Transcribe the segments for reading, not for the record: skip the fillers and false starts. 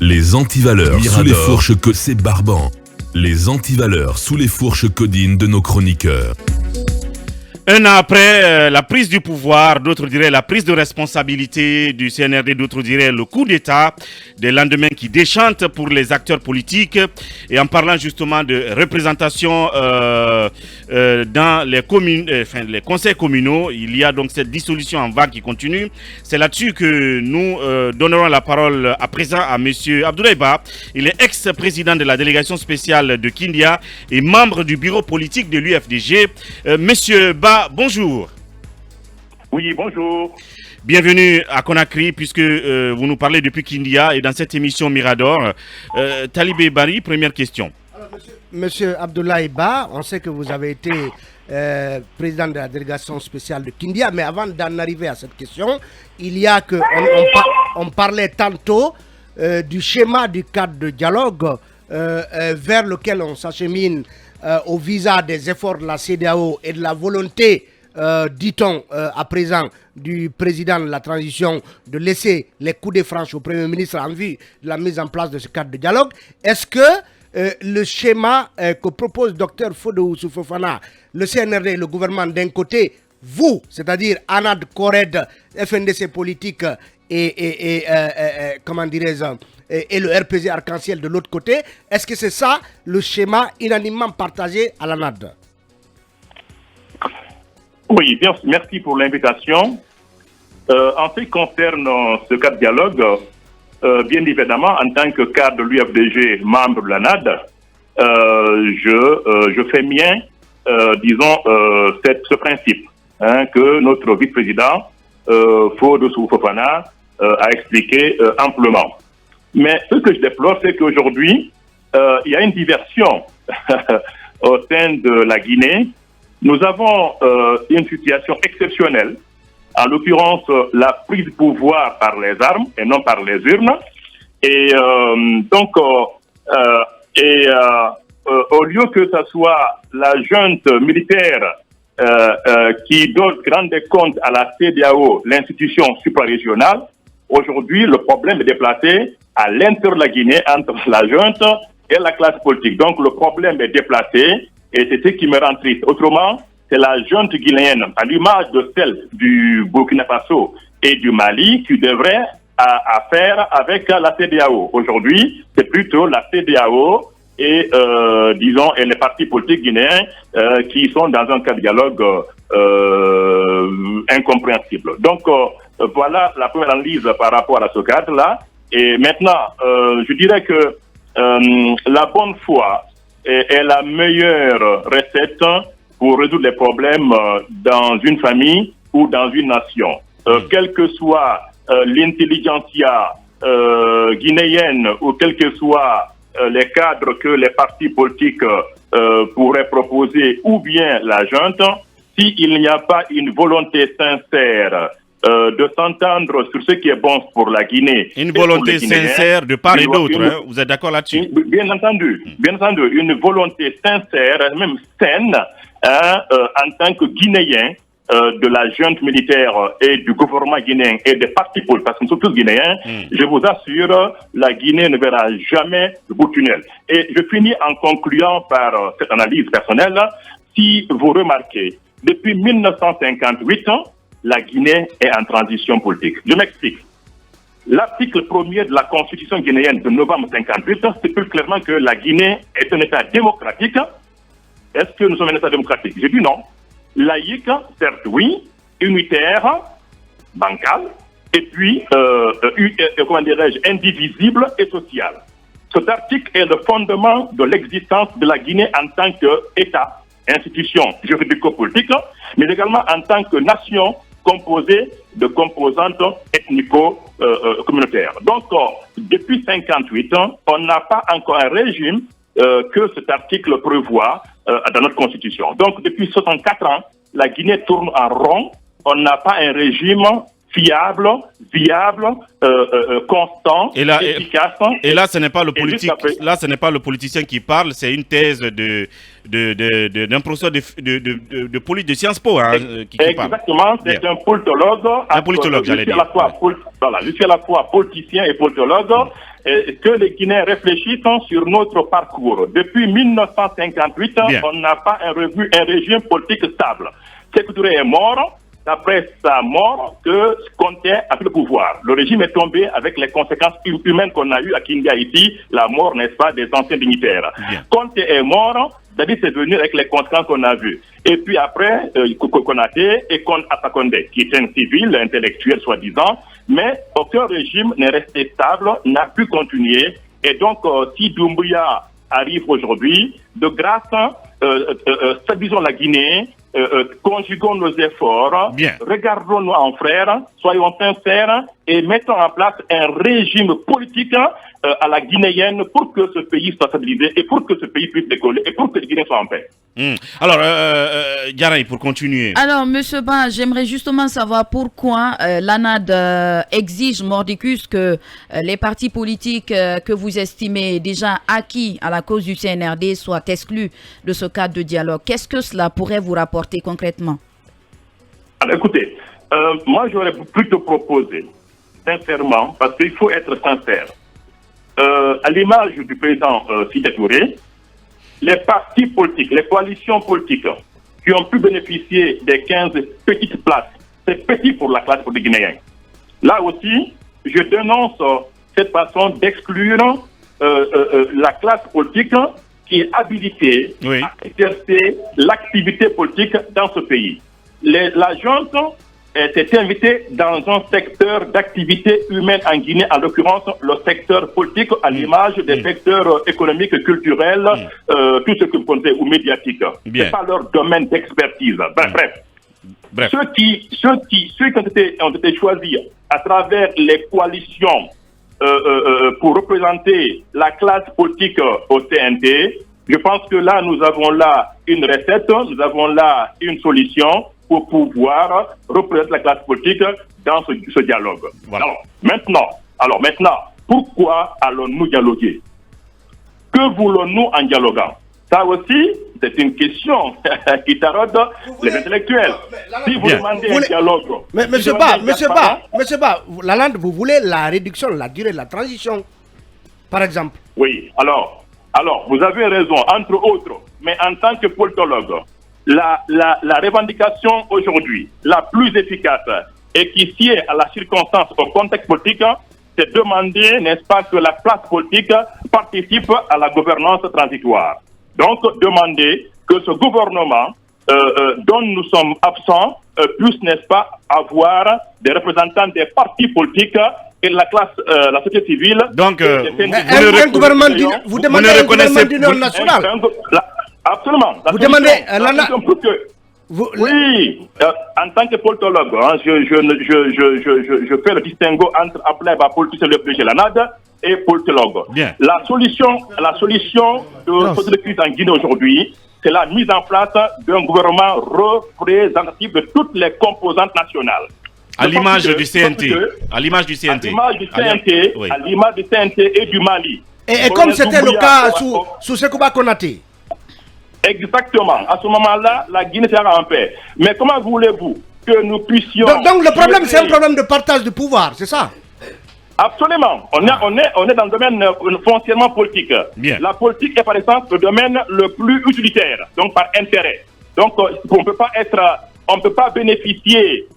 Les antivaleurs sous les fourches que c'est barbant. Les antivaleurs sous les fourches codines de nos chroniqueurs. Un an après la prise du pouvoir, d'autres diraient la prise de responsabilité du CNRD, d'autres diraient le coup d'État, des lendemains qui déchantent pour les acteurs politiques. Et en parlant justement de représentation dans les communes, les conseils communaux, il y a donc cette dissolution en vague qui continue. C'est là-dessus que nous donnerons la parole à présent à monsieur Abdoulaye Ba. Il est ex-président de la délégation spéciale de Kindia et membre du bureau politique de l'UFDG. Monsieur Ba, bonjour. Oui, bonjour. Bienvenue à Conakry puisque vous nous parlez depuis Kindia et dans cette émission Mirador. Talibé Bari, première question. Alors, monsieur Abdoulaye Ba, on sait que vous avez été président de la délégation spéciale de Kindia, mais avant d'en arriver à cette question, il y a que on parlait tantôt du schéma du cadre de dialogue vers lequel on s'achemine au visa des efforts de la CEDEAO et de la volonté, dit-on à présent, du président de la transition de laisser les coups de franche au Premier ministre en vue de la mise en place de ce cadre de dialogue. Est-ce que le schéma que propose Dr Fodou Fofana, le CNRD et le gouvernement d'un côté, vous, c'est-à-dire ANAD, CORED, FNDC politique et comment dirais-je, et le RPG Arc-en-Ciel de l'autre côté, est-ce que c'est ça le schéma unanimement partagé à la NAD? Oui, bien, merci pour l'invitation. En ce qui concerne ce cadre de dialogue, bien évidemment, en tant que cadre de l'UFDG, membre de la NAD, je fais mien, disons, ce principe que notre vice-président, Fodou Fofana, a expliqué amplement. Mais ce que je déplore, c'est qu'aujourd'hui, il y a une diversion au sein de la Guinée. Nous avons une situation exceptionnelle, en l'occurrence la prise de pouvoir par les armes et non par les urnes. Et donc, au lieu que ce soit la junte militaire qui donne grand compte à la CEDEAO, l'institution suprarégionale, aujourd'hui, le problème est déplacé à l'intérieur de la Guinée entre la junte et la classe politique. Donc, le problème est déplacé et c'est ce qui me rend triste. Autrement, c'est la junte guinéenne, à l'image de celle du Burkina Faso et du Mali, qui devrait faire avec la CEDEAO. Aujourd'hui, c'est plutôt la CEDEAO et, disons, et les partis politiques guinéens qui sont dans un cadre de dialogue incompréhensible. Donc, voilà la première analyse par rapport à ce cadre-là. Et maintenant, je dirais que la bonne foi est la meilleure recette pour résoudre les problèmes dans une famille ou dans une nation. Quelle que soit l'intelligentsia guinéenne ou quels que soient les cadres que les partis politiques pourraient proposer ou bien la junte, s'il n'y a pas une volonté sincère de s'entendre sur ce qui est bon pour la Guinée. Une volonté sincère de part et d'autre, vous êtes d'accord là-dessus? Bien entendu, une volonté sincère, même saine, en tant que Guinéen, de la junte militaire et du gouvernement guinéen et des partis politiques, parce que nous sommes tous Guinéens, je vous assure, la Guinée ne verra jamais le bout du tunnel. Et je finis en concluant par cette analyse personnelle. Si vous remarquez, depuis 1958, la Guinée est en transition politique. Je m'explique. L'article 1er de la Constitution guinéenne de novembre 1958 stipule clairement que la Guinée est un État démocratique. Est-ce que nous sommes un État démocratique? J'ai dit non. Laïque, certes oui, unitaire, bancal, et puis, comment dirais-je, indivisible et social. Cet article est le fondement de l'existence de la Guinée en tant qu'État, institution juridico-politique, mais également en tant que nation composée de composantes ethnico-communautaires. Donc, depuis 1958, on n'a pas encore un régime que cet article prévoit dans notre constitution. Donc, depuis 64 ans, la Guinée tourne en rond. On n'a pas un régime fiable, viable, constant, efficace. Et là, ce n'est pas le politique. Là, ce n'est pas le politicien qui parle. C'est une thèse d'un professeur de Sciences Po qui parle. Exactement, c'est un politologue. Un politologue, j'allais dire. Je suis à la fois politicien et politologue. que les Guinéens réfléchissent sur notre parcours. Depuis 1958, on n'a pas un régime politique stable. Sékou Touré est mort. Après sa mort, que Conté a pris le pouvoir. Le régime est tombé avec les conséquences humaines qu'on a eues à Kindia ici, la mort, n'est-ce pas, des anciens dignitaires. Conté est mort, David est venu avec les conséquences qu'on a vues. Et puis après, Konaté et Alpha Condé, qui est un civil, intellectuel soi-disant, mais aucun régime n'est resté stable, n'a pu continuer. Et donc, si Doumbouya arrive aujourd'hui, de grâce, stabilisons la Guinée, conjuguons nos efforts, regardons-nous en frères, soyons sincères et mettons en place un régime politique à la guinéenne pour que ce pays soit stabilisé et pour que ce pays puisse décoller et pour que les Guinéens soient en paix. Alors, Diarra, pour continuer. Alors, M. Ba, j'aimerais justement savoir pourquoi l'ANAD exige mordicus que les partis politiques que vous estimez déjà acquis à la cause du CNRD soient exclus de ce cadre de dialogue. Qu'est-ce que cela pourrait vous rapporter concrètement? Alors, écoutez, moi j'aurais plutôt proposé, sincèrement, parce qu'il faut être sincère, à l'image du président Sékou Touré, les partis politiques, les coalitions politiques qui ont pu bénéficier des 15 petites places, c'est petit pour la classe politique guinéenne. Là aussi, je dénonce cette façon d'exclure la classe politique qui est habilitée à exercer l'activité politique dans ce pays. La junte s'est invitée dans un secteur d'activité humaine en Guinée, en l'occurrence le secteur politique à l'image des secteurs économiques, culturels, tout ce que vous connaissez, ou médiatiques. Ce n'est pas leur domaine d'expertise. Bref. Ceux qui ont été choisis à travers les coalitions pour représenter la classe politique au CNT, je pense que là, nous avons là une recette, nous avons là une solution pour pouvoir représenter la classe politique dans ce dialogue. Voilà. Alors maintenant, pourquoi allons-nous dialoguer? Que voulons-nous en dialoguant? Ça aussi, c'est une question qui taraude les intellectuels. Si vous demandez un dialogue... Mais Monsieur Ba, Lalande, vous voulez la réduction de la durée de la transition, par exemple? Oui, alors, vous avez raison, entre autres, mais en tant que politologue, la revendication aujourd'hui, la plus efficace et qui sied à la circonstance, au contexte politique, c'est demander, n'est-ce pas, que la classe politique participe à la gouvernance transitoire. Donc, demander que ce gouvernement dont nous sommes absents puisse, n'est-ce pas, avoir des représentants des partis politiques et de la classe, la société civile. Donc, un gouvernement vous demandez un gouvernement d'union nationale. Absolument. Vous demandez oui, en tant que politologue, je fais le distinguo entre appelé par politicien de l'ANAD et politologue. La solution de la crise en Guinée aujourd'hui, c'est la mise en place d'un gouvernement représentatif de toutes les composantes nationales. À l'image du CNT. À l'image du CNT. À l'image du CNT et du Mali. Et comme c'était le cas sous Sekouba Konaté. Exactement. À ce moment-là, la Guinée sera en paix. Mais comment voulez-vous que nous puissions... Donc le problème, c'est un problème de partage de pouvoir, c'est ça? Absolument. On est dans le domaine foncièrement politique. La politique est par exemple le domaine le plus utilitaire, donc par intérêt. Donc on ne peut pas bénéficier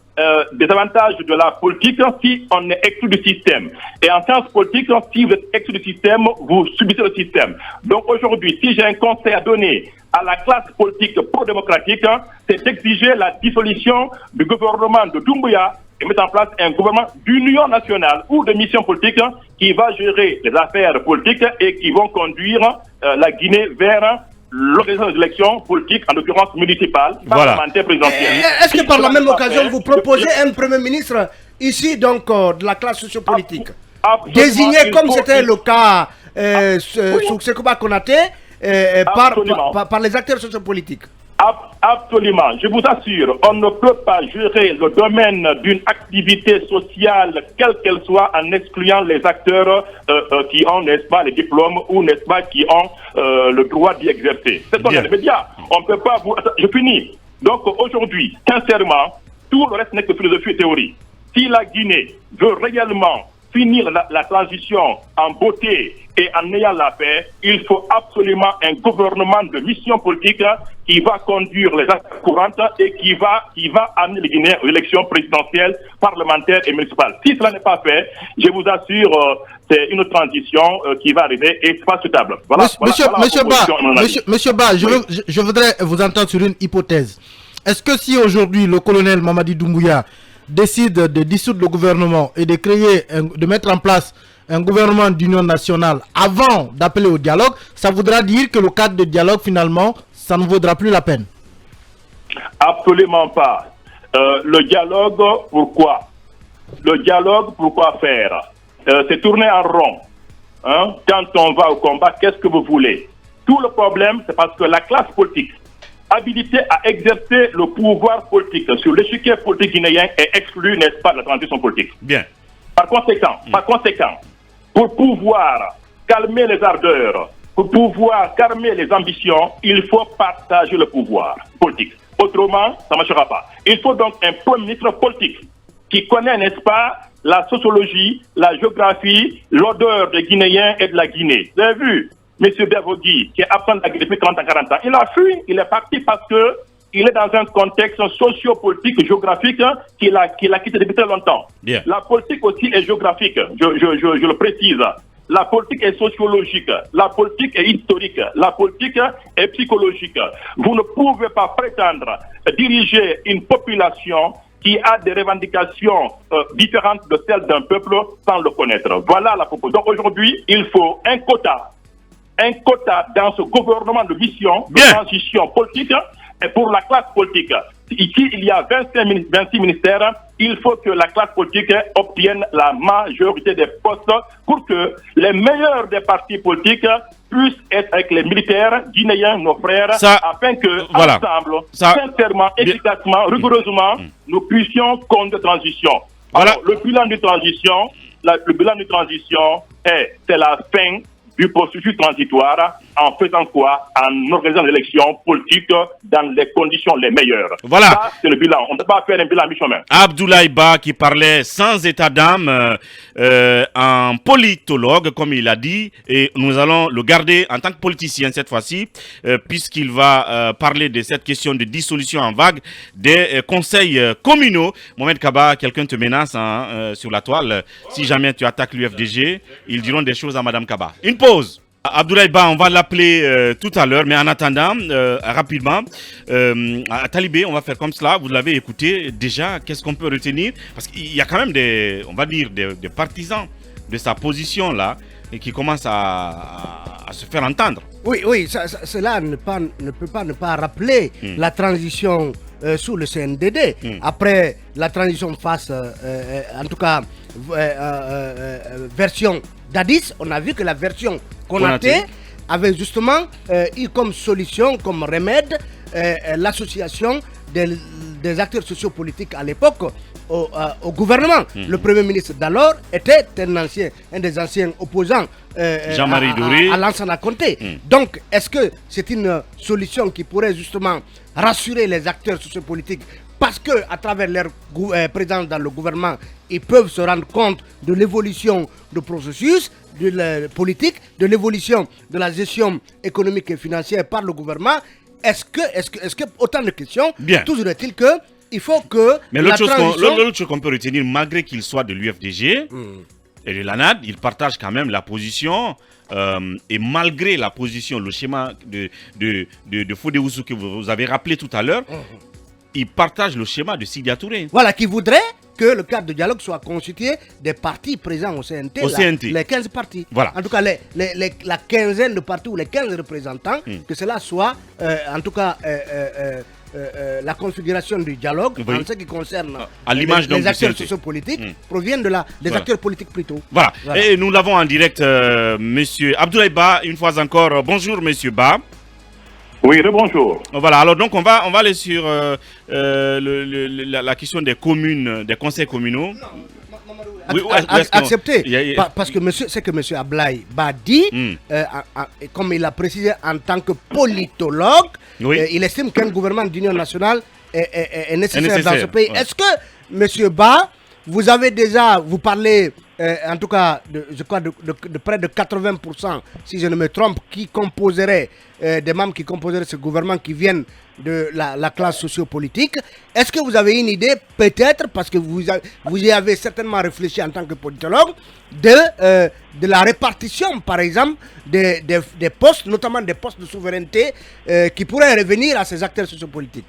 des avantages de la politique si on est exclu du système. Et en sciences politiques, si vous êtes exclu du système, vous subissez le système. Donc aujourd'hui, si j'ai un conseil à donner à la classe politique pro-démocratique, c'est d'exiger la dissolution du gouvernement de Doumbouya et mettre en place un gouvernement d'union nationale ou de mission politique qui va gérer les affaires politiques et qui vont conduire la Guinée vers l'organisation des élections politiques, en l'occurrence municipales, parlementaires, présidentielles. Est-ce que par la même occasion, vous proposez un Premier ministre ici, donc, de la classe sociopolitique, désigné comme c'était le cas sous Sekouba Konaté par les acteurs sociopolitiques? Absolument. Je vous assure, on ne peut pas gérer le domaine d'une activité sociale, quelle qu'elle soit, en excluant les acteurs qui ont, n'est-ce pas, les diplômes ou, n'est-ce pas, qui ont le droit d'y exercer. C'est dans les médias. On ne peut pas vous... Je finis. Donc aujourd'hui, sincèrement, tout le reste n'est que philosophie et théorie. Si la Guinée veut réellement finir la transition en beauté et en ayant la paix, il faut absolument un gouvernement de mission politique qui va conduire les affaires courantes et qui va amener les Guinéens aux élections présidentielles, parlementaires et municipales. Si cela n'est pas fait, je vous assure, c'est une transition qui va arriver et c'est pas souhaitable. Monsieur Ba, je voudrais vous entendre sur une hypothèse. Est-ce que si aujourd'hui le colonel Mamadi Doumbouya décide de dissoudre le gouvernement et de mettre en place un gouvernement d'union nationale avant d'appeler au dialogue, ça voudra dire que le cadre de dialogue, finalement, ça ne vaudra plus la peine? Absolument pas. Le dialogue, pourquoi? Le dialogue, pourquoi faire? C'est tourner en rond. Hein? Quand on va au combat, qu'est-ce que vous voulez? Tout le problème, c'est parce que la classe politique, habilité à exercer le pouvoir politique sur l'échiquier politique guinéen, est exclue, n'est-ce pas, de la transition politique. Bien. Par conséquent, pour pouvoir calmer les ardeurs, pour pouvoir calmer les ambitions, il faut partager le pouvoir politique. Autrement, ça ne marchera pas. Il faut donc un premier ministre politique qui connaît, n'est-ce pas, la sociologie, la géographie, l'odeur des Guinéens et de la Guinée. Vous avez vu M. Bervogui, qui est absent de la Guinée depuis 30 à 40 ans, il a fui, il est parti parce que il est dans un contexte socio-politique, géographique, qu'il a quitté depuis très longtemps. Bien. La politique aussi est géographique, je le précise. La politique est sociologique, la politique est historique, la politique est psychologique. Vous ne pouvez pas prétendre diriger une population qui a des revendications différentes de celles d'un peuple sans le connaître. Voilà la proposition. Donc aujourd'hui, il faut un quota dans ce gouvernement de mission, de transition politique, et pour la classe politique. Ici, il y a 26 ministères. Il faut que la classe politique obtienne la majorité des postes pour que les meilleurs des partis politiques puissent être avec les militaires guinéens, nos frères, afin que, ensemble, sincèrement, efficacement, rigoureusement, nous puissions conduire la transition. Alors, le bilan de transition, c'est la fin du processus transitoire en faisant quoi? En organisant l'élection politique dans les conditions les meilleures. Voilà. Ça, c'est le bilan. On ne peut pas faire un bilan à mi-chemin. Abdoulaye Ba qui parlait sans état d'âme, un politologue, comme il a dit, et nous allons le garder en tant que politicien cette fois-ci, puisqu'il va parler de cette question de dissolution en vague des conseils communaux. Mohamed Kaba, quelqu'un te menace sur la toile. Si jamais tu attaques l'UFDG, ils diront des choses à Madame Kaba. Une pause. Abdoulaye Ba, on va l'appeler tout à l'heure, mais en attendant, rapidement, à Talibé, on va faire comme cela. Vous l'avez écouté déjà, qu'est-ce qu'on peut retenir? Parce qu'il y a quand même des partisans de sa position là, et qui commencent à se faire entendre. Oui, cela ne peut pas ne pas rappeler la transition sous le CNDD. Après la transition face, en tout cas, version d'Addis, on a vu que la version Konaté avait justement eu comme solution, comme remède, l'association des acteurs sociopolitiques à l'époque au gouvernement. Le Premier ministre d'alors était un des anciens opposants Jean-Marie Douré à Lansana Conté. Donc, est-ce que c'est une solution qui pourrait justement rassurer les acteurs sociopolitiques parce qu'à travers leur présence dans le gouvernement, ils peuvent se rendre compte de l'évolution du processus de la politique, de l'évolution de la gestion économique et financière par le gouvernement? Est-ce que autant de questions? Bien. Toujours est-il que il faut que mais l'autre chose qu'on peut retenir, malgré qu'il soit de l'UFDG et de l'ANAD, il partage quand même la position. Et malgré la position, le schéma de Fodé Oussou que vous avez rappelé tout à l'heure, il partage le schéma de Sidia Touré. Voilà, qui voudrait que le cadre de dialogue soit constitué des partis présents au CNT. Les 15 partis. Voilà. En tout cas, la quinzaine de partis ou les 15 représentants, que cela soit, en tout cas, la configuration du dialogue, en ce qui concerne à l'image les acteurs sociopolitiques, proviennent des acteurs politiques plutôt. Voilà. Et nous l'avons en direct, monsieur Abdoulaye Ba, une fois encore. Bonjour, monsieur Ba. Oui, bonjour. Voilà, alors donc on va aller sur la question des communes, des conseils communaux. Accepter, parce que c'est que monsieur Abdoulaye Ba dit, comme il a précisé en tant que politologue, il estime qu'un gouvernement d'union nationale est nécessaire dans ce pays. Est-ce que monsieur Ba, vous parlez en tout cas, je crois de près de 80%, si je ne me trompe, qui composeraient, des membres qui composeraient ce gouvernement qui viennent de la classe sociopolitique. Est-ce que vous avez une idée, peut-être, parce que vous y avez certainement réfléchi en tant que politologue, de la répartition, par exemple, des postes, notamment des postes de souveraineté, qui pourraient revenir à ces acteurs sociopolitiques?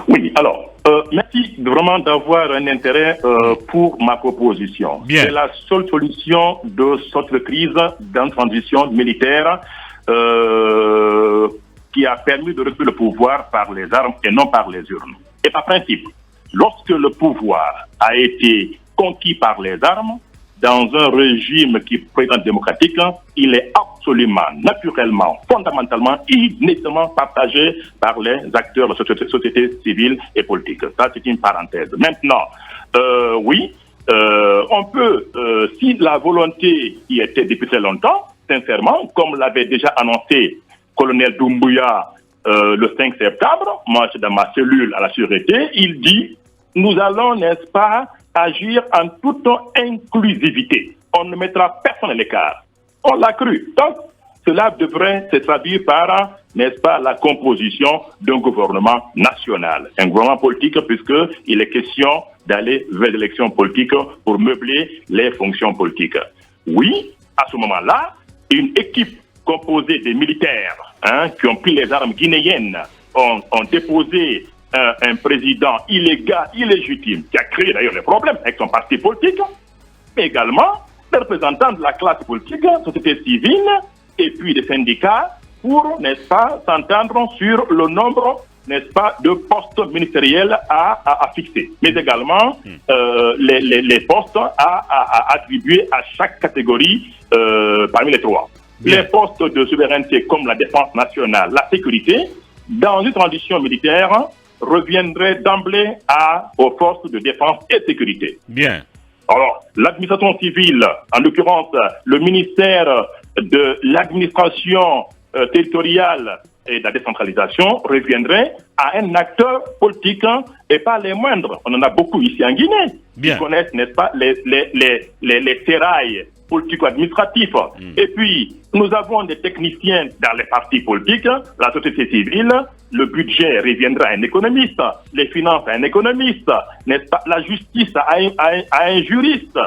Oui, alors, merci vraiment d'avoir un intérêt pour ma proposition. C'est la seule solution de sortie de crise d'une transition militaire qui a permis de récupérer le pouvoir par les armes et non par les urnes. Et par principe, lorsque le pouvoir a été conquis par les armes, dans un régime qui est président démocratique, il est absolument, naturellement, fondamentalement, inévitablement partagé par les acteurs de la société civile et politique. Ça, c'est une parenthèse. Maintenant, oui, on peut, si la volonté y était depuis très longtemps, sincèrement, comme l'avait déjà annoncé colonel Doumbouya le 5 septembre, moi, c'est dans ma cellule à la sûreté, il dit, nous allons, n'est-ce pas, agir en toute inclusivité. On ne mettra personne à l'écart. On l'a cru. Donc, cela devrait se traduire par, n'est-ce pas, la composition d'un gouvernement national. Un gouvernement politique, puisqu'il est question d'aller vers l'élection politique pour meubler les fonctions politiques. Oui, à ce moment-là, une équipe composée des militaires qui ont pris les armes guinéennes, ont déposé un président illégal, illégitime, qui a créé d'ailleurs les problèmes avec son parti politique, mais également des représentants de la classe politique, société civile, et puis des syndicats, pour, n'est-ce pas, s'entendre sur le nombre, n'est-ce pas, de postes ministériels à fixer, mais également les postes à attribuer à chaque catégorie parmi les trois. Les postes de souveraineté comme la défense nationale, la sécurité, dans une transition militaire, reviendrait d'emblée aux forces de défense et de sécurité. Bien. Alors, l'administration civile, en l'occurrence le ministère de l'administration territoriale et de la décentralisation, reviendrait à un acteur politique et pas les moindres. On en a beaucoup ici en Guinée. Bien. Ils connaissent, n'est-ce pas, les terrails politico-administratifs. Et puis, nous avons des techniciens dans les partis politiques, la société civile, le budget reviendra à un économiste, les finances à un économiste, n'est-ce pas, la justice à un juriste,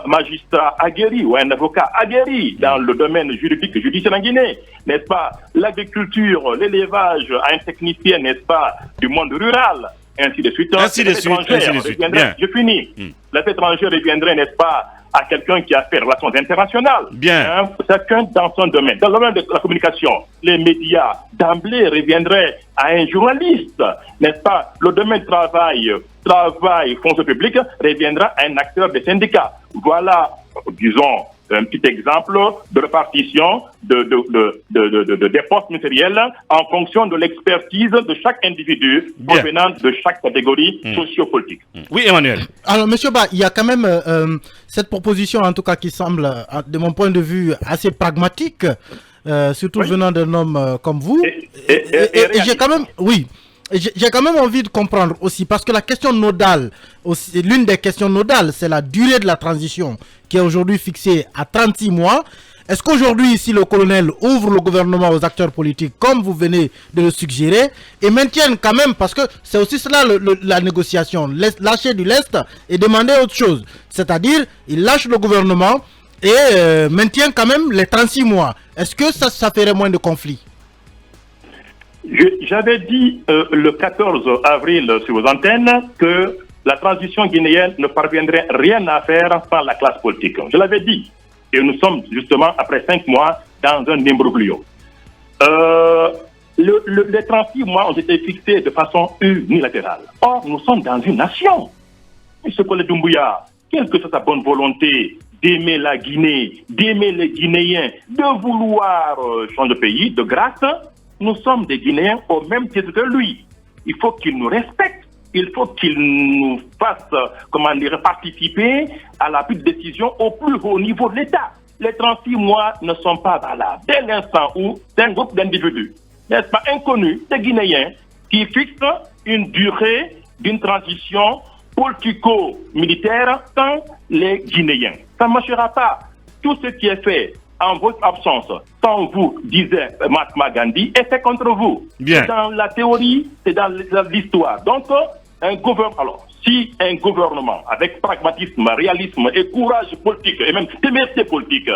magistrat aguerri ou un avocat aguerri dans le domaine juridique judiciaire en Guinée, n'est-ce pas, l'agriculture, l'élevage à un technicien, n'est-ce pas, du monde rural, ainsi de suite. Ainsi de suite. Bien. Je finis. L'affaire étrangère reviendrait, n'est-ce pas, à quelqu'un qui a fait relations internationales. Bien. Chacun dans son domaine. Dans le domaine de la communication, les médias d'emblée reviendraient à un journaliste, n'est-ce pas? Le domaine travail, fonction publique, reviendra à un acteur des syndicats. Voilà, disons, un petit exemple de répartition des postes ministériels en fonction de l'expertise de chaque individu provenant de chaque catégorie sociopolitique. Oui, Emmanuel. Alors, monsieur Ba, il y a quand même cette proposition, en tout cas, qui semble, de mon point de vue, assez pragmatique, surtout venant d'un homme comme vous. Et j'ai quand même, j'ai quand même envie de comprendre aussi, parce que la question nodale, l'une des questions nodales, c'est la durée de la transition, qui est aujourd'hui fixée à 36 mois. Est-ce qu'aujourd'hui, si le colonel ouvre le gouvernement aux acteurs politiques, comme vous venez de le suggérer, et maintiennent quand même, parce que c'est aussi cela la négociation, lâcher du lest et demander autre chose. C'est-à-dire, il lâche le gouvernement et maintient quand même les 36 mois. Est-ce que ça ferait moins de conflits? J'avais dit le 14 avril sur vos antennes que la transition guinéenne ne parviendrait rien à faire sans la classe politique. Je l'avais dit. Et nous sommes justement, après 5 mois, dans un imbroglio. Les 36 mois ont été fixés de façon unilatérale. Or, nous sommes dans une nation. M. Kole Doumbouya, quelle que soit sa bonne volonté d'aimer la Guinée, d'aimer les Guinéens, de vouloir changer de pays, de grâce, nous sommes des Guinéens au même titre que lui. Il faut qu'il nous respecte. Il faut qu'il nous fasse, participer à la prise de décision au plus haut niveau de l'État. Les 36 mois ne sont pas valables. Dès l'instant où un groupe d'individus, n'est-ce pas, inconnus, des Guinéens, qui fixent une durée d'une transition politico-militaire sans les Guinéens. Ça ne marchera pas. Tout ce qui est fait en votre absence, sans vous, disait Mahatma Gandhi, est fait contre vous. Bien. C'est dans la théorie, c'est dans l'histoire. Donc, si un gouvernement avec pragmatisme, réalisme et courage politique, et même témérité politique,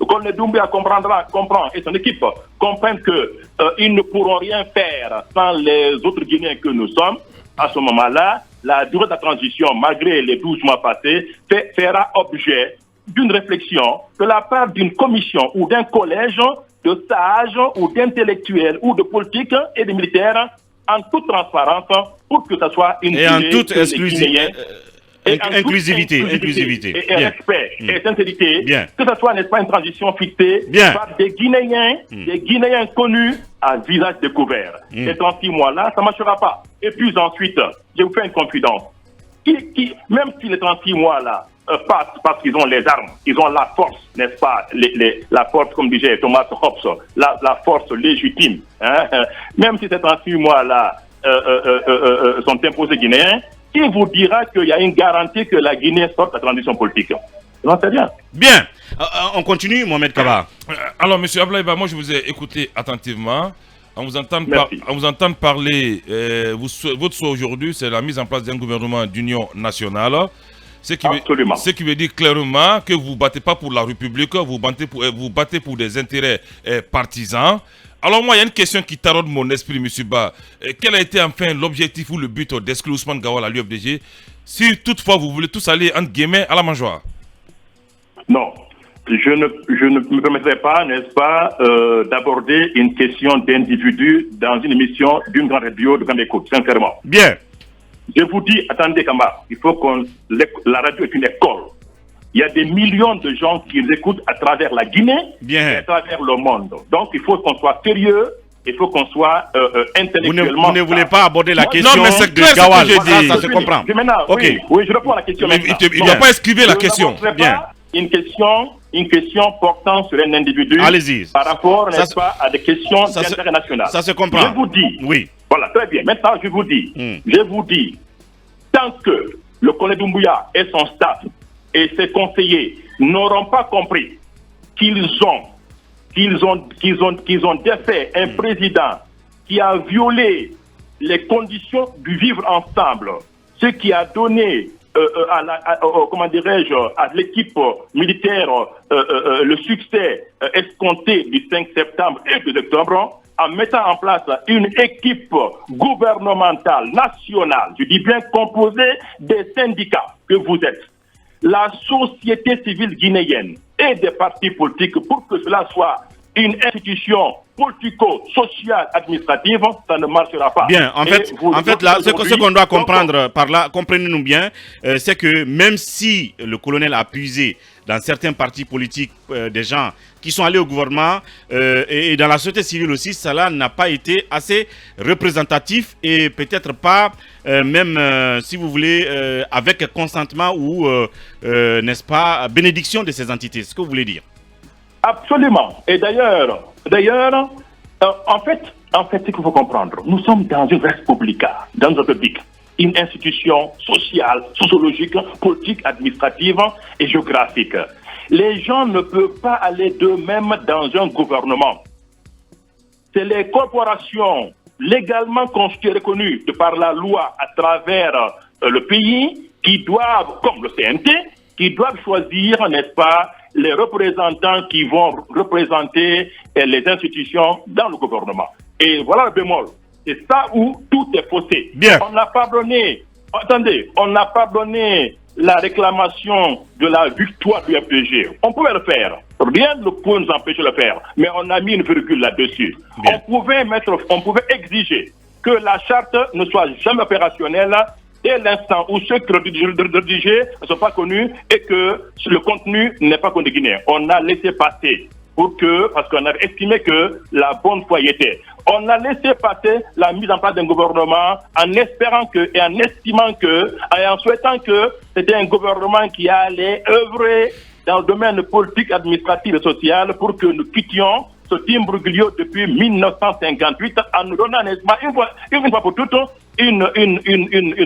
Colonel Doumbouya comprend et son équipe comprennent qu'ils ne pourront rien faire sans les autres Guinéens que nous sommes, à ce moment-là, la durée de la transition, malgré les 12 mois passés, fera objet d'une réflexion de la part d'une commission ou d'un collège de sages ou d'intellectuels ou de politiques et de militaires en toute transparence pour que ce soit une et en toute inclusivité et respect et sincérité, Bien. que ce soit, n'est-ce pas, une transition fixée Bien. par des Guinéens connus à visage découvert. Et dans 6 mois-là, ça ne marchera pas. Et puis ensuite, je vous fais une confidence. Même si les 36 mois-là passent parce qu'ils ont les armes, ils ont la force, n'est-ce pas, la force, comme disait Thomas Hobbes, la force légitime. Hein, même si ces 38 mois-là sont imposés Guinéens, qui vous dira qu'il y a une garantie que la Guinée sorte de la transition politique? Non, c'est bien. Bien. On continue, Mohamed Kaba. Alors, M. Abdoulaye Ba, moi je vous ai écouté attentivement. On vous entend parler, votre souhait aujourd'hui, c'est la mise en place d'un gouvernement d'union nationale. Ce qui veut dire clairement que vous ne battez pas pour la République, vous battez pour des intérêts partisans. Alors moi, il y a une question qui taraude mon esprit, M. Ba. Quel a été enfin l'objectif ou le but d'exclure Ousmane Gawal à l'UFDG, si toutefois vous voulez tous aller, entre guillemets, à la mangeoire? Non. Je ne me permettrai pas, n'est-ce pas, d'aborder une question d'individu dans une émission d'une grande radio de grande écoute, sincèrement. Bien. Je vous dis, attendez, Kamba, il faut la radio est une école. Il y a des millions de gens qui écoutent à travers la Guinée et à travers le monde. Donc, il faut qu'on soit sérieux, il faut qu'on soit intellectuellement... Vous ne voulez pas aborder la question de Gawal, ça se comprend. Okay. Oui, je réponds à la question. Il ne doit pas esquiver la question. Bien. Une question portant sur un individu par rapport, n'est-ce pas, à des questions d'intérêt national. Ça se comprend. Je vous dis, oui. Voilà, très bien. Maintenant, je vous dis, tant que le colonel Doumbouya et son staff et ses conseillers n'auront pas compris qu'ils ont défait un président qui a violé les conditions du vivre ensemble, ce qui a donné à l'équipe militaire le succès escompté du 5 septembre et du 2 octobre, en mettant en place une équipe gouvernementale nationale, je dis bien composée des syndicats que vous êtes, la société civile guinéenne et des partis politiques, pour que cela soit une institution politico-sociale administrative, ça ne marchera pas. Bien, en fait là, ce qu'on doit comprendre par là, comprenez-nous bien, c'est que même si le colonel a puisé dans certains partis politiques des gens qui sont allés au gouvernement et dans la société civile aussi, cela n'a pas été assez représentatif et peut-être pas même, si vous voulez, avec consentement ou, n'est-ce pas, bénédiction de ces entités. C'est ce que vous voulez dire? Absolument. Et d'ailleurs, en fait, ce qu'il faut comprendre, nous sommes dans une république, une institution sociale, sociologique, politique, administrative et géographique. Les gens ne peuvent pas aller d'eux-mêmes dans un gouvernement. C'est les corporations légalement constituées, reconnues de par la loi à travers le pays, qui doivent, comme le CNT, qui doivent choisir, n'est-ce pas, les représentants qui vont représenter les institutions dans le gouvernement. Et voilà le bémol. C'est ça où tout est faussé. Bien. On n'a pas donné, la réclamation de la victoire du FDG. On pouvait le faire. Rien ne peut nous empêcher de le faire. Mais on a mis une virgule là-dessus. On pouvait exiger que la charte ne soit jamais opérationnelle dès l'instant où ceux qui rédigés ne sont pas connus et que le contenu n'est pas connu Guinéen. On a laissé passer parce qu'on avait estimé que la bonne foi y était. On a laissé passer la mise en place d'un gouvernement en espérant et en estimant et en souhaitant que c'était un gouvernement qui allait œuvrer dans le domaine politique, administratif et social pour que nous quittions ce timbre-glio depuis 1958 en nous donnant une fois pour toutes une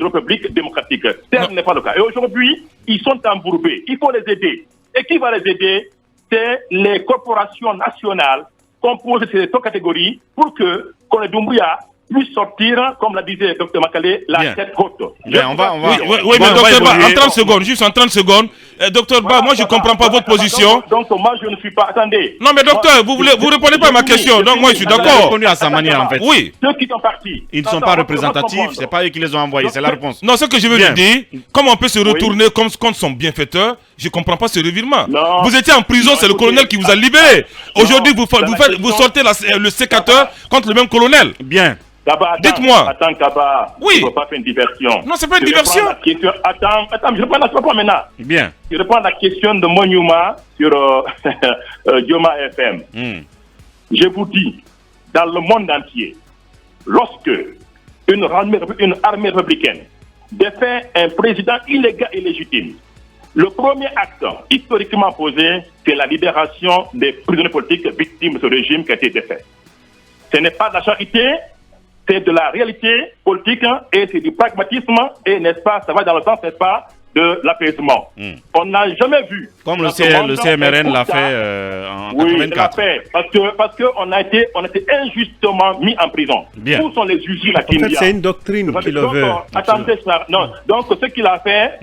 république démocratique. Ce n'est pas le cas. Et aujourd'hui, ils sont embourbés. Il faut les aider. Et qui va les aider? C'est les corporations nationales composées de ces trois catégories pour que Kone Doumbouya puisse sortir, comme l'a disait Dr Makale, la tête haute. Bien, oui, mais Dr Ba, en 30 secondes, juste en 30 secondes. Dr Ba, moi je ne comprends pas votre position. Donc moi je ne suis pas... Attendez. Non mais docteur, vous ne répondez pas à ma question, donc moi je suis d'accord. Il a répondu à sa manière en fait. Oui. Ceux qui sont partis. Ils ne sont pas représentatifs, c'est pas eux qui les ont envoyés, c'est la réponse. Non, ce que je veux lui dire, comment on peut se retourner contre son bienfaiteur, je ne comprends pas ce revirement. Vous étiez en prison, c'est le colonel qui vous a libéré. Aujourd'hui, vous sortez le sécateur contre le même colonel. Bien. Dites-moi. Attends, Kaba. Oui. Il ne faut pas faire une diversion. Non, c'est pas une diversion. Attends, je reprends la question maintenant. Bien. Je reprends la question de Monuma sur Dioma FM. Je vous dis, dans le monde entier, lorsque une armée républicaine défait un président illégal et légitime, le premier acte historiquement posé, c'est la libération des prisonniers politiques victimes de ce régime qui a été défait. Ce n'est pas de la charité, c'est de la réalité politique et c'est du pragmatisme et, n'est-ce pas, ça va dans le sens, n'est-ce pas, de l'apaisement. On n'a jamais vu... Comme le CMRN l'a fait en 84. Oui, l'a fait, parce qu'on a été injustement mis en prison. Bien. Où sont les usines à Kindia? En fait, c'est une doctrine qui le veut. Attendez, non. Donc, ce qu'il a fait,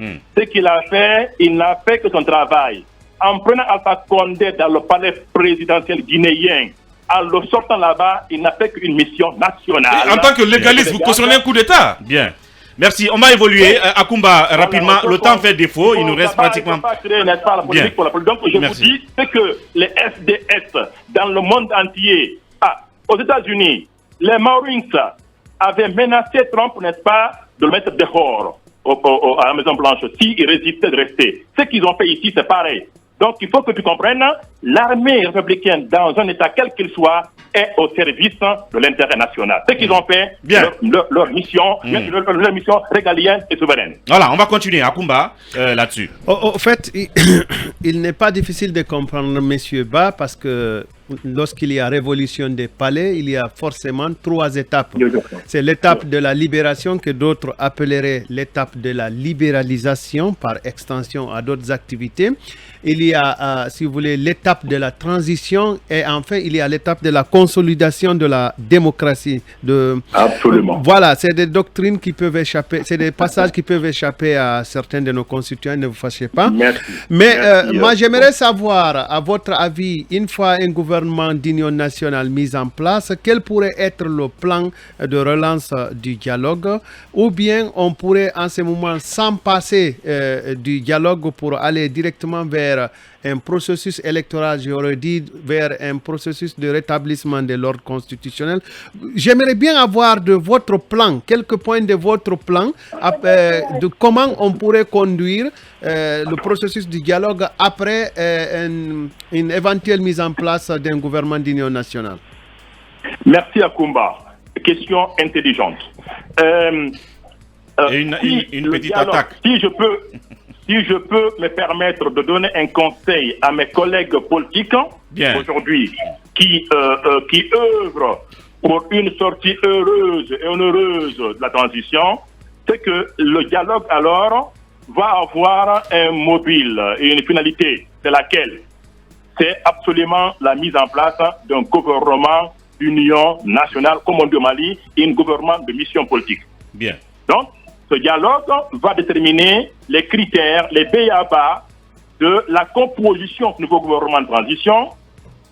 il n'a fait que son travail. En prenant Alpha Condé dans le palais présidentiel guinéen, en le sortant là-bas, il n'a fait qu'une mission nationale. Et en tant que légaliste, vous cautionnez un coup d'État. Bien. Merci. On va évoluer. Akumba, rapidement. Le temps fait défaut. Il nous reste pratiquement... Bien. Donc, je vous dis que les SDS dans le monde entier, aux États-Unis, les Marines avaient menacé Trump, n'est-ce pas, de le mettre dehors à la Maison-Blanche s'il résistait de rester. Ce qu'ils ont fait ici, c'est pareil. Donc, il faut que tu comprennes, l'armée républicaine, dans un État quel qu'il soit, est au service de l'intérêt national. Ce qu'ils ont fait, leur mission, leur mission régalienne et souveraine. Voilà, on va continuer, Akumba, là-dessus. Au fait, il n'est pas difficile de comprendre M. Ba, parce que lorsqu'il y a révolution des palais, il y a forcément 3 étapes. C'est l'étape de la libération que d'autres appelleraient l'étape de la libéralisation par extension à d'autres activités. Il y a, si vous voulez, l'étape de la transition et enfin, il y a l'étape de la consolidation de la démocratie. Absolument. Voilà, c'est des doctrines qui peuvent échapper, c'est des passages qui peuvent échapper à certains de nos concitoyens, ne vous fâchez pas. Merci. Mais moi, j'aimerais savoir, à votre avis, une fois un gouvernement d'union nationale mis en place, quel pourrait être le plan de relance du dialogue, ou bien on pourrait en ce moment s'en passer du dialogue pour aller directement vers un processus électoral, j'aurais dit vers un processus de rétablissement de l'ordre constitutionnel. J'aimerais bien avoir de votre plan, quelques points de votre plan, de comment on pourrait conduire le processus du dialogue après une éventuelle mise en place d'un gouvernement d'union nationale. Merci Akumba. Question intelligente. Et une petite attaque. Si je peux me permettre de donner un conseil à mes collègues politiques aujourd'hui qui œuvrent pour une sortie heureuse et heureuse de la transition, c'est que le dialogue alors va avoir un mobile et une finalité. C'est laquelle? C'est absolument la mise en place d'un gouvernement d'union nationale comme on dit au Mali et un gouvernement de mission politique. Bien. Donc, ce dialogue va déterminer les critères, les b.a.-ba de la composition du nouveau gouvernement de transition,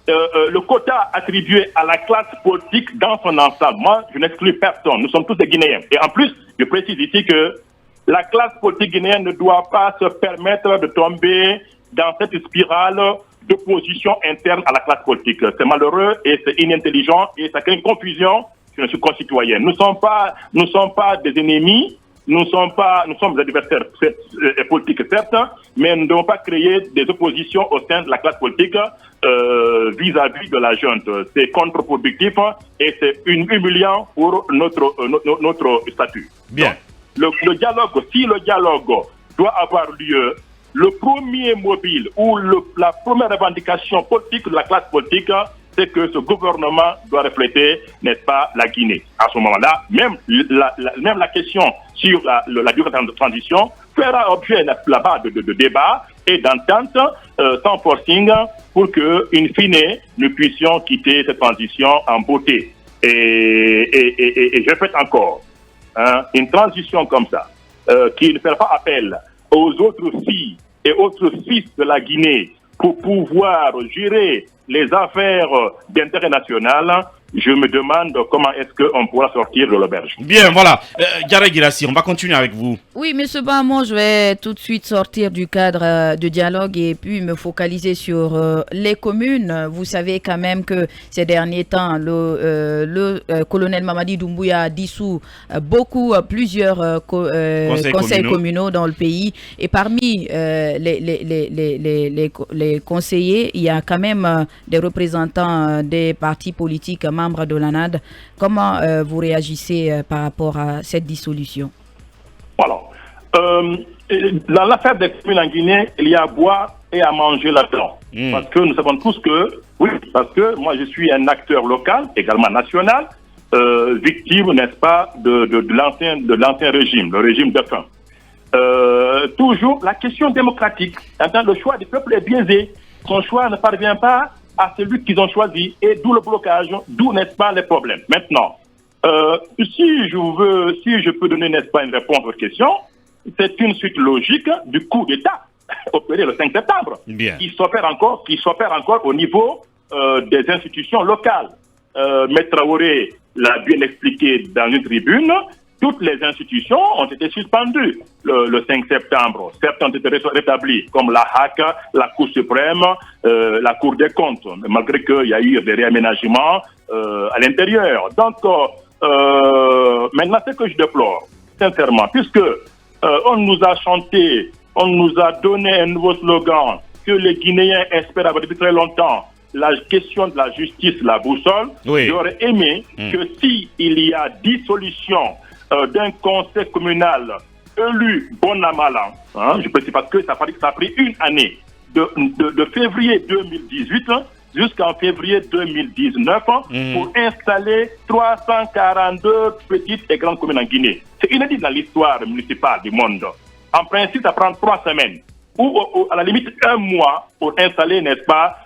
le quota attribué à la classe politique dans son ensemble. Moi, je n'exclus personne. Nous sommes tous des Guinéens. Et en plus, je précise ici que la classe politique guinéenne ne doit pas se permettre de tomber dans cette spirale d'opposition interne à la classe politique. C'est malheureux et c'est inintelligent et ça crée une confusion sur nos concitoyens. Nous ne sommes pas des ennemis. Nous sommes des adversaires politiques, certes, mais nous ne devons pas créer des oppositions au sein de la classe politique vis-à-vis de la junte. C'est contre-productif et c'est humiliant pour notre statut. Bien. Donc, le dialogue, si le dialogue doit avoir lieu, le premier mobile ou la première revendication politique de la classe politique, c'est que ce gouvernement doit refléter, n'est-ce pas, la Guinée. À ce moment-là, même la question sur la durée de transition fera objet là-bas de débat et d'entente sans forcing pour que, in fine, nous puissions quitter cette transition en beauté. Et je répète encore, une transition comme ça, qui ne fait pas appel aux autres filles et autres fils de la Guinée pour pouvoir gérer les affaires d'intérêt national, je me demande comment est-ce qu'on pourra sortir de l'auberge. Bien, voilà. Diarra Guirassy, on va continuer avec vous. Oui, M. Ba, moi, je vais tout de suite sortir du cadre de dialogue et puis me focaliser sur les communes. Vous savez quand même que ces derniers temps, le colonel Mamadi Doumbouya a dissous plusieurs conseils communaux dans le pays. Et parmi les conseillers, il y a quand même des représentants des partis politiques membres de l'ANAD. Comment vous réagissez par rapport à cette dissolution? Voilà. Dans l'affaire des communes en Guinée, il y a à boire et à manger là-dedans. Parce que nous savons tous que, oui, parce que moi je suis un acteur local, également national, victime, n'est-ce pas, de l'ancien régime, le régime de fin. Toujours la question démocratique. Le choix du peuple est biaisé. Son choix ne parvient pas à celui qu'ils ont choisi, et d'où le blocage, d'où, n'est-ce pas, les problèmes. Maintenant, si je peux donner, n'est-ce pas, une réponse à votre question, c'est une suite logique du coup d'État opéré le 5 septembre, qui s'opère encore au niveau des institutions locales. Maître Traoré l'a bien expliqué dans une tribune. Toutes les institutions ont été suspendues le 5 septembre. Certaines ont été rétablies, comme la HAC, la Cour suprême, la Cour des comptes, malgré qu'il y a eu des réaménagements à l'intérieur. Donc, maintenant, ce que je déplore, sincèrement, puisque on nous a chanté, on nous a donné un nouveau slogan que les Guinéens espèrent avoir depuis très longtemps, la question de la justice, la boussole, j'aurais aimé que s'il y a dissolution d'un conseil communal élu bon à mal an, je précise parce que ça a pris une année, de février 2018 jusqu'en février 2019 pour installer 342 petites et grandes communes en Guinée. C'est inédit dans l'histoire municipale du monde. En principe, ça prend 3 semaines ou à la limite 1 mois pour installer, n'est-ce pas,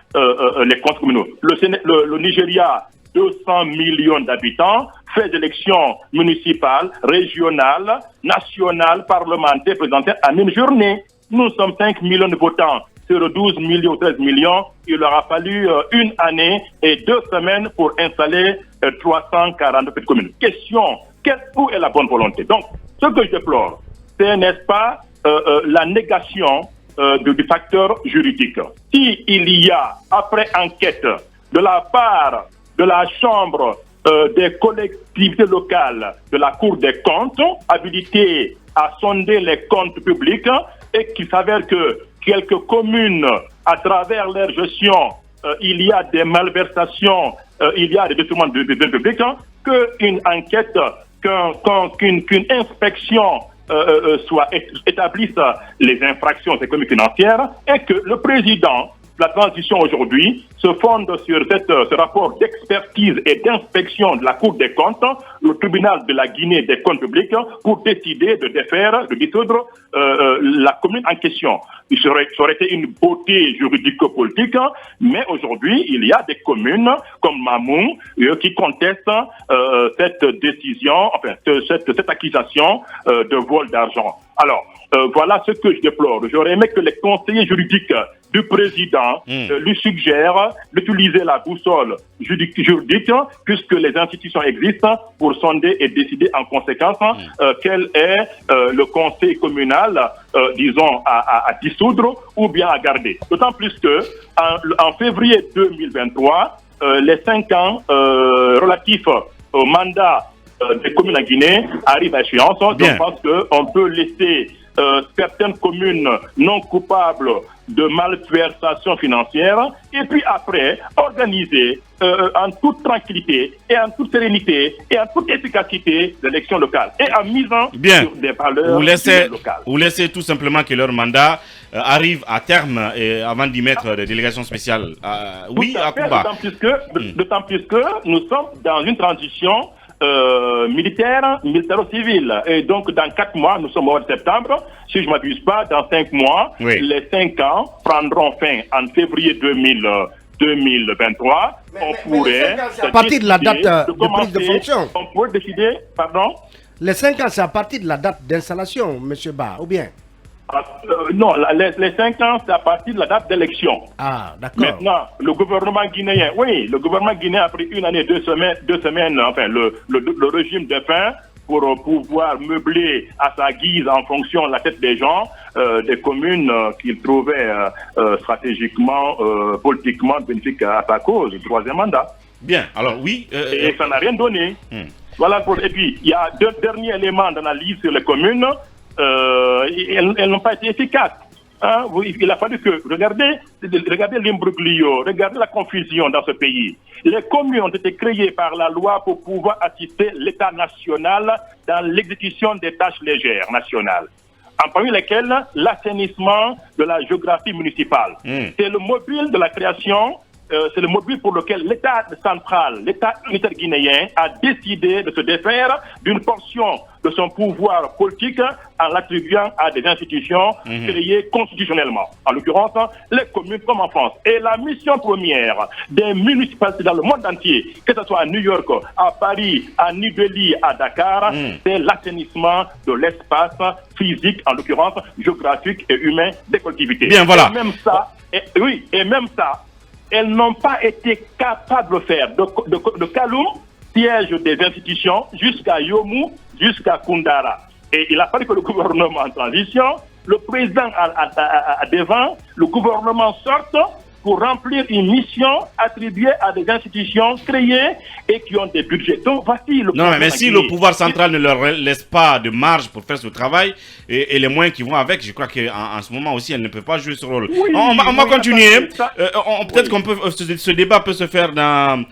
les conseils communaux. Le Nigeria, 200 millions d'habitants, fait des élections municipales, régionales, nationales, parlementaires, présentées en une journée. Nous sommes 5 millions de votants sur 12 millions ou 13 millions. Il leur a fallu 1 année et 2 semaines pour installer 342 petites communes. Question, où est la bonne volonté? Donc, ce que je déplore, c'est, n'est-ce pas, la négation du facteur juridique. S'il y a, après enquête de la part de la Chambre des collectivités locales de la Cour des comptes, habilitée à sonder les comptes publics, et qu'il s'avère que quelques communes, à travers leur gestion, il y a des malversations, il y a des détournements de biens publics, qu'une enquête, qu'une inspection établisse les infractions économiques et financières, et que le président la transition aujourd'hui se fonde sur ce rapport d'expertise et d'inspection de la Cour des comptes, le tribunal de la Guinée des comptes publics, pour décider de défaire, de dissoudre la commune en question. Ça aurait été une beauté juridico-politique, mais aujourd'hui, il y a des communes comme Mamou qui contestent cette décision, enfin, cette accusation de vol d'argent. Alors, voilà ce que je déplore. J'aurais aimé que les conseillers juridiques du président lui suggèrent d'utiliser la boussole juridique, puisque les institutions existent, pour sonder et décider en conséquence quel est le conseil communal, disons, à dissoudre ou bien à garder. D'autant plus que en février 2023, les 5 ans relatifs au mandat des communes en Guinée arrivent à échéance. Donc je pense qu'on peut laisser certaines communes non coupables de malversation financière, et puis après, organiser en toute tranquillité et en toute sérénité et en toute efficacité l'élection locale et en misant sur des valeurs locales. Vous laissez tout simplement que leur mandat arrive à terme avant d'y mettre des délégations spéciales. Oui, à Kumba. D'autant plus que nous sommes dans une transition militaro-civile. Et donc, dans 4 mois, nous sommes au mois de septembre. Si je ne m'abuse pas, dans 5 mois, les 5 ans prendront fin en février 2023. On pourrait... à partir de la date de prise de fonction. On pourrait décider, pardon? Les 5 ans, c'est à partir de la date d'installation, M. Ba, ou bien? Non, les 5 ans, c'est à partir de la date d'élection. Ah, d'accord. Maintenant, le gouvernement guinéen, le gouvernement guinéen a pris 1 année, 2 semaines, enfin, le régime de fin pour pouvoir meubler à sa guise en fonction de la tête des gens, des communes qu'il trouvait stratégiquement, politiquement bénéfiques à sa cause, le 3e mandat. Bien, alors oui. Et ça n'a rien donné. Voilà. Et puis, il y a 2 derniers éléments d'analyse sur les communes. Elles n'ont pas été efficaces. Hein? Il a fallu que regardez l'imbroglio, regardez la confusion dans ce pays. Les communes ont été créées par la loi pour pouvoir assister l'État national dans l'exécution des tâches légères nationales, en parmi lesquelles l'assainissement de la géographie municipale. C'est le mobile de la création. C'est le mobile pour lequel l'État central, l'État unitaire guinéen, a décidé de se défaire d'une portion de son pouvoir politique en l'attribuant à des institutions créées constitutionnellement. En l'occurrence, les communes comme en France. Et la mission première des municipalités dans le monde entier, que ce soit à New York, à Paris, à New Delhi, à Dakar, c'est l'assainissement de l'espace physique, en l'occurrence géographique et humain des collectivités. Bien, voilà. Et même ça, elles n'ont pas été capables de faire de Kaloum, siège des institutions, jusqu'à Yomu, jusqu'à Koundara. Et il a fallu que le gouvernement en transition, le président à devant, le gouvernement sorte pour remplir une mission attribuée à des institutions créées et qui ont des budgets. Donc voici le Non, mais si le pouvoir central ne leur laisse pas de marge pour faire ce travail et les moyens qui vont avec, je crois qu'en ce moment aussi, elle ne peut pas jouer ce rôle. On va continuer. Peut-être qu'on peut ce débat peut se faire dans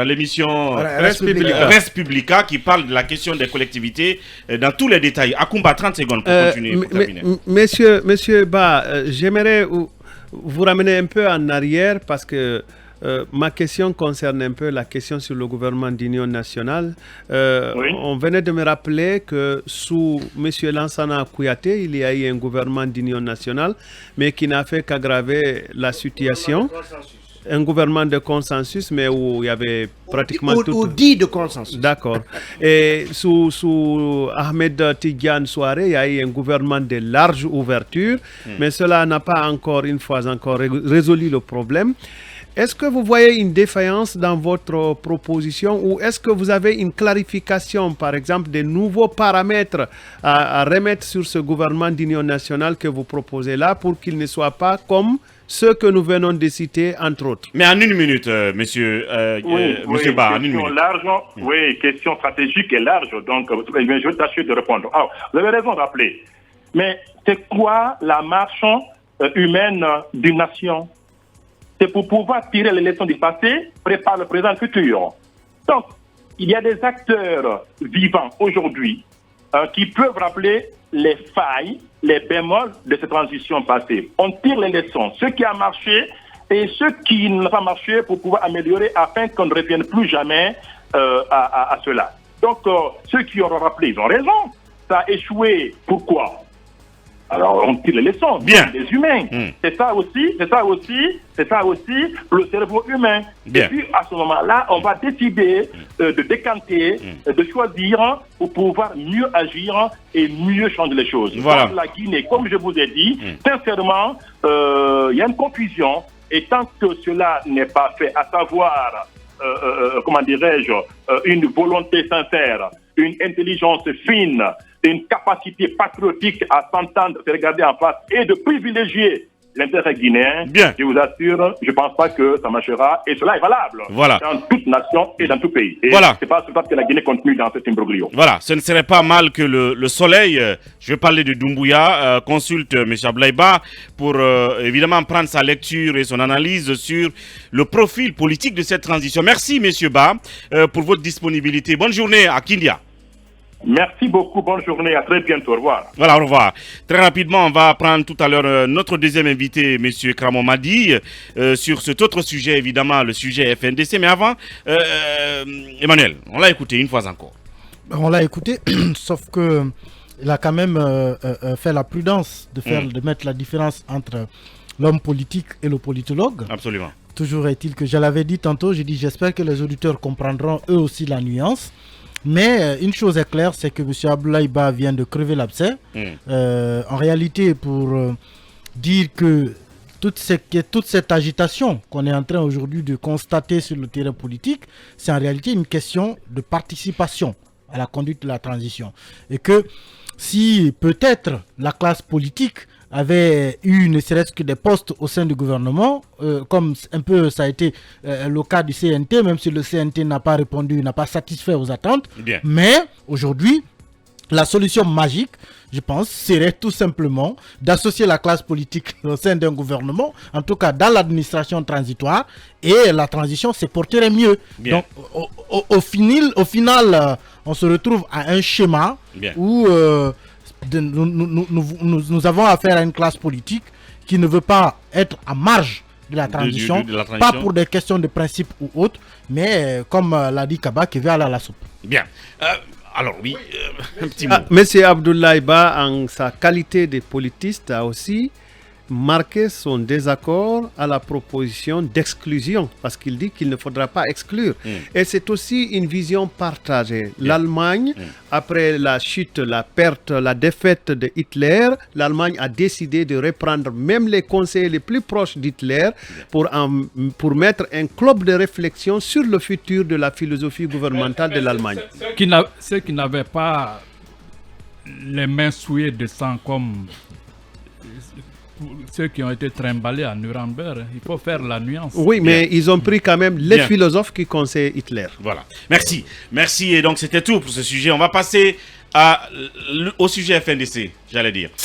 l'émission Res Publica qui parle de la question des collectivités dans tous les détails. Akumba, 30 secondes pour continuer. Pour terminer. Monsieur Ba, j'aimerais vous ramener un peu en arrière parce que ma question concerne un peu la question sur le gouvernement d'union nationale. On venait de me rappeler que sous M. Lansana Kouyaté, il y a eu un gouvernement d'union nationale, mais qui n'a fait qu'aggraver la situation. Un gouvernement de consensus, mais où il y avait pratiquement tout... Ou dit de consensus. D'accord. Et sous Ahmed Tidjane Souare, il y a eu un gouvernement de large ouverture, mais cela n'a pas encore résolu le problème. Est-ce que vous voyez une défaillance dans votre proposition ou est-ce que vous avez une clarification, par exemple, des nouveaux paramètres à remettre sur ce gouvernement d'union nationale que vous proposez là pour qu'il ne soit pas comme ceux que nous venons de citer, entre autres? Mais en 1 minute, monsieur Ba, en 1 minute. Oui, question stratégique et large, donc je vais tâcher de répondre. Alors, vous avez raison de rappeler, mais c'est quoi la marche humaine d'une nation? C'est pour pouvoir tirer les leçons du passé, préparer le présent et le futur. Donc, il y a des acteurs vivants aujourd'hui qui peuvent rappeler les failles, les bémols de cette transition passée. On tire les leçons, ce qui a marché et ce qui n'a pas marché pour pouvoir améliorer afin qu'on ne revienne plus jamais à cela. Donc, ceux qui auront rappelé, ils ont raison. Ça a échoué. Pourquoi? Alors, on tire les leçons. Bien. Des humains. C'est ça aussi le cerveau humain. Bien. Et puis, à ce moment-là, on va décider de décanter, de choisir pour pouvoir mieux agir et mieux changer les choses. Voilà. Dans la Guinée, comme je vous ai dit, sincèrement, il y a une confusion. Et tant que cela n'est pas fait, à savoir, comment dirais-je, une volonté sincère, une intelligence fine, une capacité patriotique à s'entendre, se regarder en face et de privilégier l'intérêt guinéen, Bien. je vous assure, je ne pense pas que ça marchera. Et cela est valable dans toute nation et dans tout pays. Et c'est pas parce que la Guinée continue dans cet imbroglio. Voilà, ce ne serait pas mal que le soleil, je vais parler de Doumbouya, consulte M. Abdoulaye pour évidemment prendre sa lecture et son analyse sur le profil politique de cette transition. Merci M. Ba pour votre disponibilité. Bonne journée à Kindia. Merci beaucoup, bonne journée, à très bientôt, au revoir. Voilà, au revoir. Très rapidement, on va prendre tout à l'heure notre deuxième invité, M. Kramon Madi, sur cet autre sujet, évidemment, le sujet FNDC. Mais avant, Emmanuel, on l'a écouté une fois encore. On l'a écouté, sauf que il a quand même fait la prudence de mettre la différence entre l'homme politique et le politologue. Absolument. Toujours est-il que je l'avais dit tantôt, j'ai dit j'espère que les auditeurs comprendront eux aussi la nuance. Mais une chose est claire, c'est que M. Abdoulaye Ba vient de crever l'abcès. En réalité, pour dire que toute cette agitation qu'on est en train aujourd'hui de constater sur le terrain politique, c'est en réalité une question de participation à la conduite de la transition. Et que si peut-être la classe politique avait eu ne serait-ce que des postes au sein du gouvernement, comme un peu ça a été le cas du CNT, même si le CNT n'a pas répondu, n'a pas satisfait aux attentes. Bien. Mais aujourd'hui, la solution magique, je pense, serait tout simplement d'associer la classe politique au sein d'un gouvernement, en tout cas dans l'administration transitoire, et la transition se porterait mieux. Bien. Donc au final, on se retrouve à un schéma où nous avons affaire à une classe politique qui ne veut pas être à marge de la transition, pas pour des questions de principe ou autres, mais comme l'a dit Kaba, qui veut aller à la soupe. Bien. Alors oui, un petit mot. Monsieur Abdoulaye Ba, en sa qualité de politiste, a aussi marqué son désaccord à la proposition d'exclusion, parce qu'il dit qu'il ne faudra pas exclure. Et c'est aussi une vision partagée. L'Allemagne, après la chute, la perte, la défaite de Hitler, l'Allemagne a décidé de reprendre même les conseils les plus proches d'Hitler pour mettre un club de réflexion sur le futur de la philosophie gouvernementale de l'Allemagne. Ceux qui n'avaient pas les mains souillées de sang comme ceux qui ont été trimballés à Nuremberg, il faut faire la nuance. Oui, mais ils ont pris quand même les philosophes qui conseillent Hitler. Voilà. Merci. Merci. Et donc, c'était tout pour ce sujet. On va passer au sujet FNDC, j'allais dire.